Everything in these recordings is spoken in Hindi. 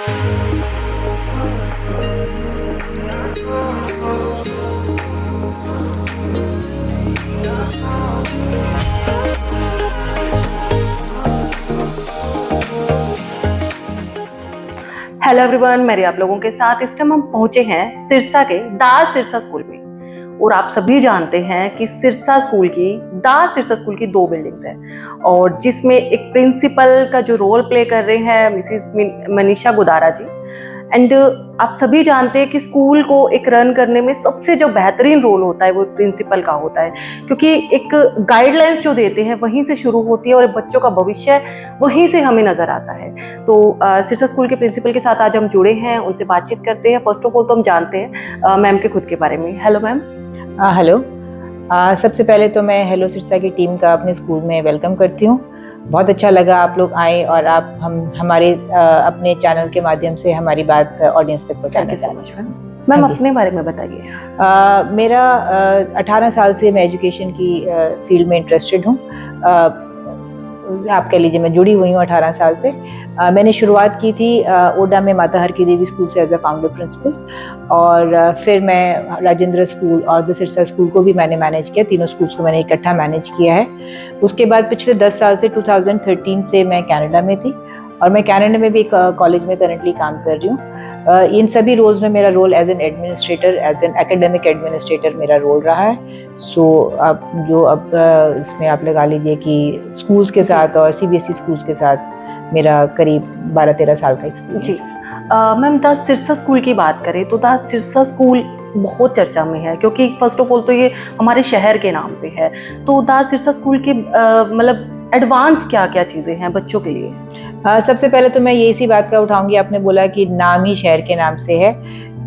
हेलो एवरीवन, मेरे आप लोगों के साथ इस टाइम हम पहुंचे हैं सिरसा के दास सिरसा स्कूल में। और आप सभी जानते हैं कि दास सिरसा स्कूल की दो बिल्डिंग्स हैं और जिसमें एक प्रिंसिपल का जो रोल प्ले कर रहे हैं मिसिस मनीषा गुदारा जी। एंड आप सभी जानते हैं कि स्कूल को एक रन करने में सबसे जो बेहतरीन रोल होता है वो प्रिंसिपल का होता है, क्योंकि एक गाइडलाइंस जो देते हैं वहीं से शुरू होती है और बच्चों का भविष्य वहीं से हमें नजर आता है। तो सिरसा स्कूल के प्रिंसिपल के साथ आज हम जुड़े हैं, उनसे बातचीत करते हैं। फर्स्ट ऑफ ऑल तो हम जानते हैं मैम के खुद के बारे में। Hello ma'am. हेलो। सबसे पहले तो मैं हेलो सिरसा की टीम का अपने स्कूल में वेलकम करती हूँ। बहुत अच्छा लगा आप लोग आए और आप हमारे अपने चैनल के माध्यम से हमारी बात ऑडियंस तक पहुँचाना चाहते हैं। मैम अपने बारे में बताइए। मेरा 18 साल से मैं एजुकेशन की फील्ड में इंटरेस्टेड हूँ। आप कह लीजिए मैं जुड़ी हुई हूँ 18 साल से। मैंने शुरुआत की थी ओडा में माता हर की देवी स्कूल से एज अ फाउंडर प्रिंसिपल, और फिर मैं राजेंद्र स्कूल और द सिरसा स्कूल को भी मैंने मैनेज किया। तीनों स्कूल्स को मैंने इकट्ठा मैनेज किया है। उसके बाद पिछले 10 साल से 2013 से मैं कनाडा में थी और मैं कनाडा में भी एक कॉलेज में करंटली काम कर रही हूँ। इन सभी रोल्स में मेरा role as an administrator, as an academic administrator मेरा रोल रहा है। अब इसमें आप लगा लीजिए कि स्कूल्स के साथ और सीबीएसई स्कूल्स के साथ मेरा करीब 12-13 साल का एक्सपीरियंस है। मैम द सिरसा स्कूल की बात करें तो द सिरसा स्कूल बहुत चर्चा में है, क्योंकि फर्स्ट ऑफ ऑल तो ये हमारे शहर के नाम पे है। तो द सिरसा स्कूल की मतलब एडवांस क्या क्या चीज़ें हैं बच्चों के लिए? सबसे पहले तो मैं ये इसी बात का उठाऊंगी, आपने बोला कि नाम ही शहर के नाम से है।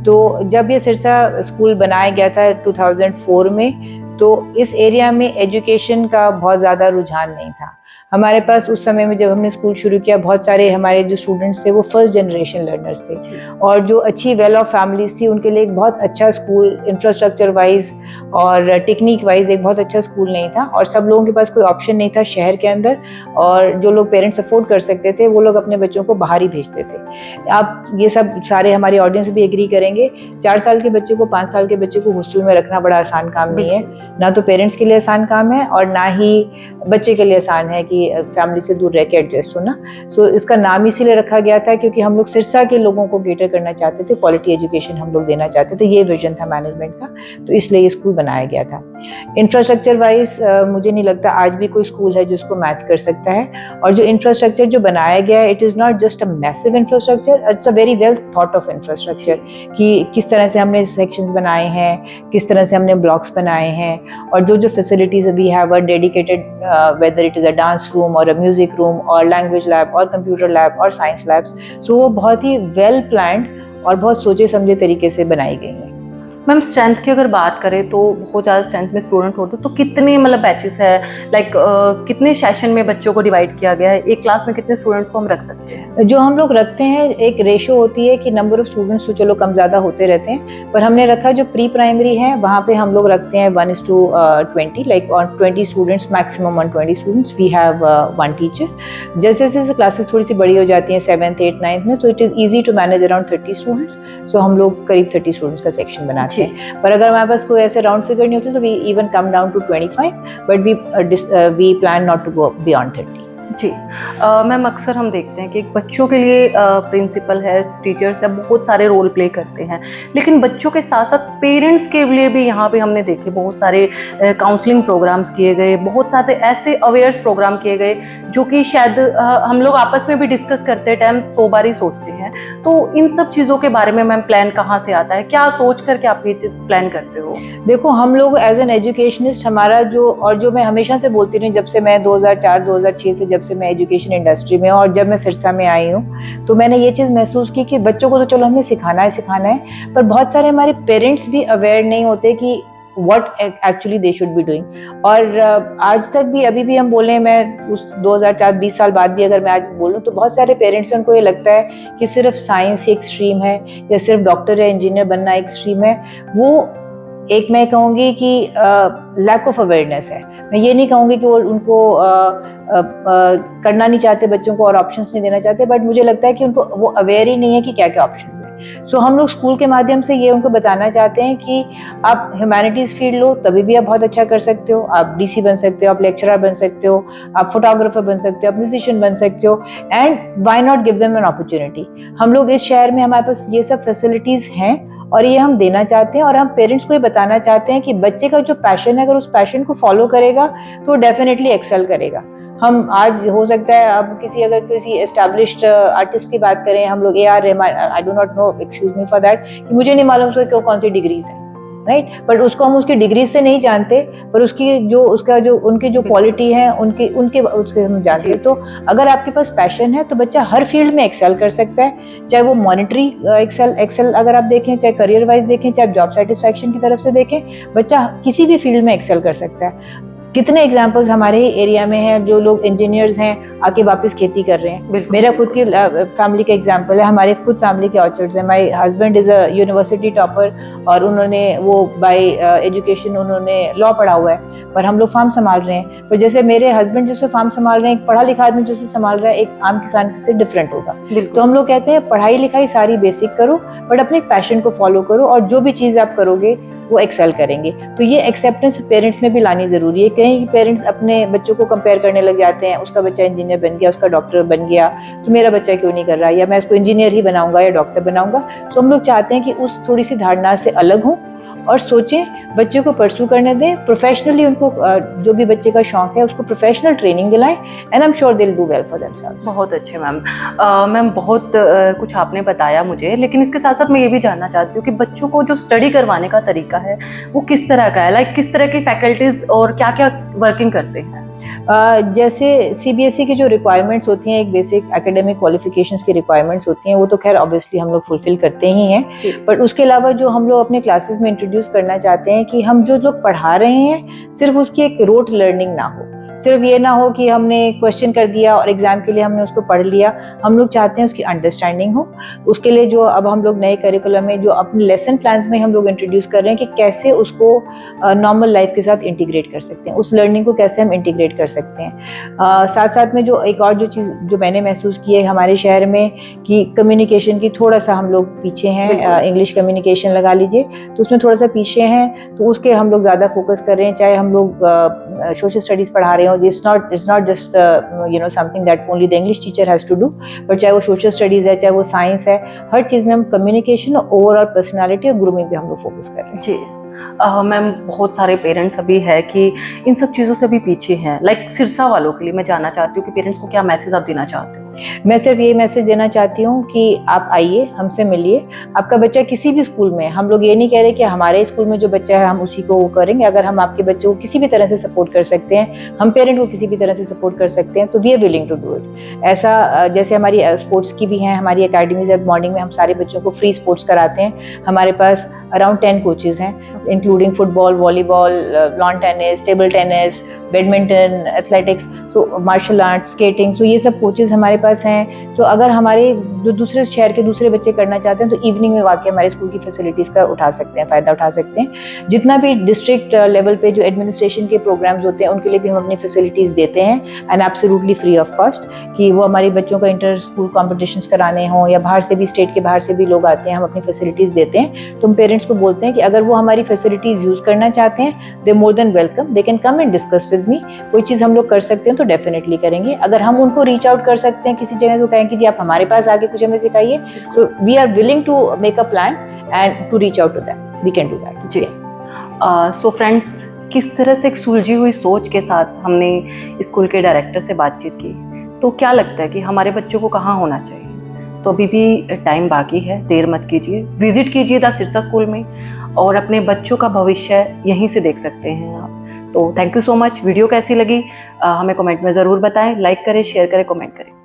तो जब ये सिरसा स्कूल बनाया गया था 2004 में, तो इस एरिया में एजुकेशन का बहुत ज़्यादा रुझान नहीं था। हमारे पास उस समय में जब हमने स्कूल शुरू किया, बहुत सारे हमारे जो स्टूडेंट्स थे वो फर्स्ट जनरेशन लर्नर्स थे, और जो अच्छी वेल ऑफ फैमिलीज थी उनके लिए एक बहुत अच्छा स्कूल इंफ्रास्ट्रक्चर वाइज और टेक्निक वाइज एक बहुत अच्छा स्कूल नहीं था, और सब लोगों के पास कोई ऑप्शन नहीं था शहर के अंदर। और जो लोग पेरेंट्स अफोर्ड कर सकते थे वो लोग अपने बच्चों को बाहर ही भेजते थे। आप ये सब सारे हमारी ऑडियंस भी एग्री करेंगे, 4 साल के बच्चे को 5 साल के बच्चे को हॉस्टल में रखना बड़ा आसान काम नहीं है। ना तो पेरेंट्स के लिए आसान काम है और ना ही बच्चे के लिए आसान है कि फैमिली से दूर रह के एडजस्ट होना। तो इसका नाम इसीलिए रखा गया था क्योंकि हम लोग सिरसा के लोगों को केटर करना चाहते थे, क्वालिटी एजुकेशन हम लोग देना चाहते थे, ये विजन था मैनेजमेंट का, तो इसलिए ये स्कूल बनाया गया था। इंफ्रास्ट्रक्चर वाइज मुझे नहीं लगता आज भी कोई स्कूल है जो इसको मैच कर सकता है। और जो इंफ्रास्ट्रक्चर जो बनाया गया है, it is not just a massive infrastructure, it's a very well thought of infrastructure, कि किस तरह से हमने सेक्शंस बनाए हैं, किस तरह से हमने ब्लॉक्स बनाए हैं, और जो facilities we have a dedicated, whether it is a dance room और अ म्यूजिक रूम और लैंग्वेज लैब और कंप्यूटर लैब और साइंस लैब्स, सो वो बहुत ही वेल प्लान्ड और बहुत सोचे समझे तरीके से बनाई गई हैं। मैम स्ट्रेंथ की अगर बात करें तो बहुत ज़्यादा स्ट्रेंथ में स्टूडेंट होते तो कितने मतलब बैचेस है, लाइक कितने सेशन में बच्चों को डिवाइड किया गया है? एक क्लास में कितने स्टूडेंट्स को हम रख सकते हैं? जो हम लोग रखते हैं एक रेशो होती है कि नंबर ऑफ स्टूडेंट्स तो चलो कम ज़्यादा होते रहते हैं, पर हमने रखा जो प्री प्राइमरी है वहाँ पे हम लोग रखते हैं 1:20, like on 20 students, maximum on 20 students we have 1 teacher. जैसे जैसे क्लासेस थोड़ी सी बड़ी हो जाती हैं 7th 8th 9th में, तो it is easy to manage around 30 students. So हम लोग करीब 30 स्टूडेंट्स का सेक्शन बनाते हैं। पर अगर हमारे पास कोई ऐसे राउंड फिगर नहीं होती तो we even come down to 25, but we plan not to go beyond 30। जी मैम, अक्सर हम देखते हैं कि बच्चों के लिए प्रिंसिपल है, टीचर्स है, बहुत सारे रोल प्ले करते हैं, लेकिन बच्चों के साथ साथ पेरेंट्स के लिए भी यहाँ पे हमने देखे बहुत सारे काउंसलिंग प्रोग्राम्स किए गए, बहुत सारे ऐसे अवेयर्स प्रोग्राम किए गए जो कि शायद हम लोग आपस में भी डिस्कस करते टाइम 100 बार ही सोचते हैं। तो इन सब चीज़ों के बारे में मैम प्लान कहाँ से आता है, क्या सोच करके आप ये प्लान करते हो? देखो, हम लोग एज एन एजुकेशनिस्ट हमारा जो मैं हमेशा से बोलती रही, जब से मैं 2004-2006 से जब से मैं एजुकेशन इंडस्ट्री में और जब मैं सिरसा में आई हूँ, तो मैंने ये चीज़ महसूस की कि बच्चों को तो चलो हमें सिखाना है, पर बहुत सारे हमारे पेरेंट्स भी अवेयर नहीं होते कि what actually they should be doing। और आज तक भी अभी भी हम बोले, मैं उस 2004-20 साल बाद भी अगर मैं आज बोलूँ तो बहुत सारे पेरेंट्स उनको ये लगता है कि सिर्फ साइंस एक स्ट्रीम है या सिर्फ डॉक्टर या इंजीनियर बनना एक स्ट्रीम है। वो एक मैं कहूँगी कि लैक ऑफ अवेयरनेस है। मैं ये नहीं कहूँगी कि वो उनको करना नहीं चाहते बच्चों को और ऑप्शंस नहीं देना चाहते, बट मुझे लगता है कि उनको वो अवेयर ही नहीं है कि क्या क्या ऑप्शंस हैं। सो हम लोग स्कूल के माध्यम से ये उनको बताना चाहते हैं कि आप ह्यूमैनिटीज़ फील्ड लो, तभी भी आप बहुत अच्छा कर सकते हो। आप डीसी बन सकते हो, आप लेक्चरर बन सकते हो, आप फोटोग्राफर बन सकते हो, आप म्यूजिशियन बन सकते हो, and why not give them an opportunity. हम लोग इस शहर में हमारे पास ये सब फैसिलिटीज़ हैं और ये हम देना चाहते हैं, और हम पेरेंट्स को ये बताना चाहते हैं कि बच्चे का जो पैशन है, अगर उस पैशन को फॉलो करेगा तो डेफिनेटली एक्सेल करेगा। हम आज हो सकता है अब अगर किसी एस्टैब्लिश्ड आर्टिस्ट की बात करें, हम लोग AR Rahman, I do not know, excuse me for that, कि मुझे नहीं मालूम उसको कौन सी डिग्रीज है, राइट, बट उसको हम उसकी डिग्रीज से नहीं जानते, पर उनकी जो क्वालिटी है उसके हम जानते हैं। तो अगर आपके पास पैशन है तो बच्चा हर फील्ड में एक्सेल कर सकता है, चाहे वो मॉनेटरी एक्सेल अगर आप देखें, चाहे करियर वाइज देखें, चाहे जॉब सेटिस्फैक्शन की तरफ से देखें, बच्चा किसी भी फील्ड में एक्सेल कर सकता है। कितने एग्जाम्पल्स हमारे ही एरिया में हैं, जो लोग इंजीनियर्स हैं आके वापस खेती कर रहे हैं। मेरा खुद की फैमिली का एग्जाम्पल है, हमारे खुद फैमिली के ऑर्चर्ड्स हैं। My husband is a university topper, और उन्होंने वो बाय एजुकेशन उन्होंने लॉ पढ़ा हुआ है, पर हम लोग फार्म संभाल रहे हैं। पर जैसे मेरे हस्बैंड जैसे फार्म संभाल रहे हैं, एक पढ़ा लिखा आदमी जैसे संभाल रहा है, एक आम किसान से डिफरेंट होगा। तो हम लोग कहते हैं पढ़ाई लिखाई सारी बेसिक करो, बट अपने पैशन को फॉलो करो, और जो भी चीज़ आप करोगे वो एक्सेल करेंगे। तो ये एक्सेप्टेंस पेरेंट्स में भी लानी ज़रूरी है। कहीं पेरेंट्स अपने बच्चों को कंपेयर करने लग जाते हैं, उसका बच्चा इंजीनियर बन गया, उसका डॉक्टर बन गया, तो मेरा बच्चा क्यों नहीं कर रहा, या मैं इसको इंजीनियर ही बनाऊंगा या डॉक्टर बनाऊंगा। तो हम लोग चाहते हैं कि उस थोड़ी सी धारणा से अलग हों और सोचें, बच्चे को परस्यू करने दें प्रोफेशनली, उनको जो भी बच्चे का शौक है उसको प्रोफेशनल ट्रेनिंग दिलाएं, and I am sure they will do well for themselves. बहुत अच्छे मैम। मैम बहुत कुछ आपने बताया मुझे, लेकिन इसके साथ साथ मैं ये भी जानना चाहती हूँ कि बच्चों को जो स्टडी करवाने का तरीका है वो किस तरह का है, लाइक किस तरह की फैकल्टीज और क्या क्या वर्किंग करते हैं? जैसे CBSE की जो रिक्वायरमेंट्स होती हैं, एक बेसिक एकेडमिक क्वालिफिकेशंस की रिक्वायरमेंट्स होती हैं, वो तो खैर ऑब्वियसली हम लोग फुलफिल करते ही हैं, बट उसके अलावा जो हम लोग अपने क्लासेस में इंट्रोड्यूस करना चाहते हैं कि हम जो लोग पढ़ा रहे हैं सिर्फ उसकी एक रोट लर्निंग ना हो, सिर्फ ये ना हो कि हमने क्वेश्चन कर दिया और एग्जाम के लिए हमने उसको पढ़ लिया। हम लोग चाहते हैं उसकी अंडरस्टैंडिंग हो। उसके लिए जो अब हम लोग नए करिकुलम में जो अपने लेसन प्लान्स में हम लोग इंट्रोड्यूस कर रहे हैं कि कैसे उसको नॉर्मल लाइफ के साथ इंटीग्रेट कर सकते हैं, उस लर्निंग को कैसे हम इंटीग्रेट कर सकते हैं। साथ साथ में जो एक और जो चीज़ जो मैंने महसूस की है हमारे शहर में, कि कम्युनिकेशन की थोड़ा सा हम लोग पीछे हैं। इंग्लिश कम्युनिकेशन लगा लीजिए, तो उसमें थोड़ा सा पीछे हैं, तो उसके हम लोग ज़्यादा फोकस कर रहे हैं। चाहे हम लोग सोशल स्टडीज़ पढ़ा रहे हो, it's not just something that only the English teacher has to do, but चाहे वो सोशल स्टडीज़ है, चाहे वो साइंस है, हर चीज़ में हम कम्युनिकेशन और ओवरऑल पर्सनालिटी और ग्रूमिंग पे हम लोग फोकस कर रहे हैं। जी मैम, बहुत सारे पेरेंट्स अभी है कि इन सब चीज़ों से भी पीछे हैं। लाइक सिरसा वालों के लिए मैं जानना चाहती हूँ कि पेरेंट्स को क्या मैसेज आप देना चाहते हो? मैं सिर्फ ये मैसेज देना चाहती हूँ कि आप आइए, हमसे मिलिए। आपका बच्चा किसी भी स्कूल में, हम लोग ये नहीं कह रहे कि हमारे स्कूल में जो बच्चा है हम उसी को वो करेंगे। अगर हम आपके बच्चे को किसी भी तरह से सपोर्ट कर सकते हैं, हम पेरेंट को किसी भी तरह से सपोर्ट कर सकते हैं, तो we are willing to do it. ऐसा जैसे हमारी स्पोर्ट्स की भी हैं, हमारी अकेडमीज है, मॉर्निंग में हम सारे बच्चों को फ्री स्पोर्ट्स कराते हैं। हमारे पास अराउंड 10 कोचेज़ हैं, including football, volleyball, lawn tennis, table tennis, badminton, athletics, तो मार्शल आर्ट्स, स्केटिंग, तो ये सब कोचेज़ हमारे पास हैं। तो अगर हमारे जो दूसरे शहर के दूसरे बच्चे करना चाहते हैं, तो इवनिंग में वाकई हमारे स्कूल की फैसिलिटीज़ का उठा सकते हैं, फ़ायदा उठा सकते हैं। जितना भी डिस्ट्रिक्ट लेवल पे जो एडमिनिस्ट्रेशन के प्रोग्राम्स होते हैं, उनके लिए भी हम अपनी फैसिलिटीज़ देते हैं, and absolutely free of cost, कि वो हमारे बच्चों का इंटर स्कूल कॉम्पिटिशन्स कराने हों या बाहर से भी, स्टेट के बाहर से भी लोग आते हैं, हम अपनी फैसिलिटीज़ देते हैं। तो हम पेरेंट्स को बोलते हैं कि अगर वो हमारी फैसिलिटीज़ यूज़ करना चाहते हैं, they more than welcome, they can come and discuss with me. कोई चीज़ हम लोग कर सकते हैं तो डेफिनेटली करेंगे। अगर हम उनको रीच आउट कर सकते हैं किसी जगह, तो कहें कि जी आप हमारे पास आके कुछ हमें सिखाइए, so we are willing to make a plan and to reach out to them, we can do that. जी सो फ्रेंड्स, किस तरह से एक सुलझी हुई सोच के साथ हमने स्कूल के डायरेक्टर से बातचीत की, तो क्या लगता है कि हमारे बच्चों को कहाँ होना चाहिए? तो अभी भी टाइम बाकी है, देर मत कीजिए, विजिट कीजिए द सिरसा स्कूल में और अपने बच्चों का भविष्य यहीं से देख सकते हैं आप। तो thank you so much. Video कैसी लगी हमें कमेंट में ज़रूर बताएं, लाइक करें, शेयर करें, कमेंट करें।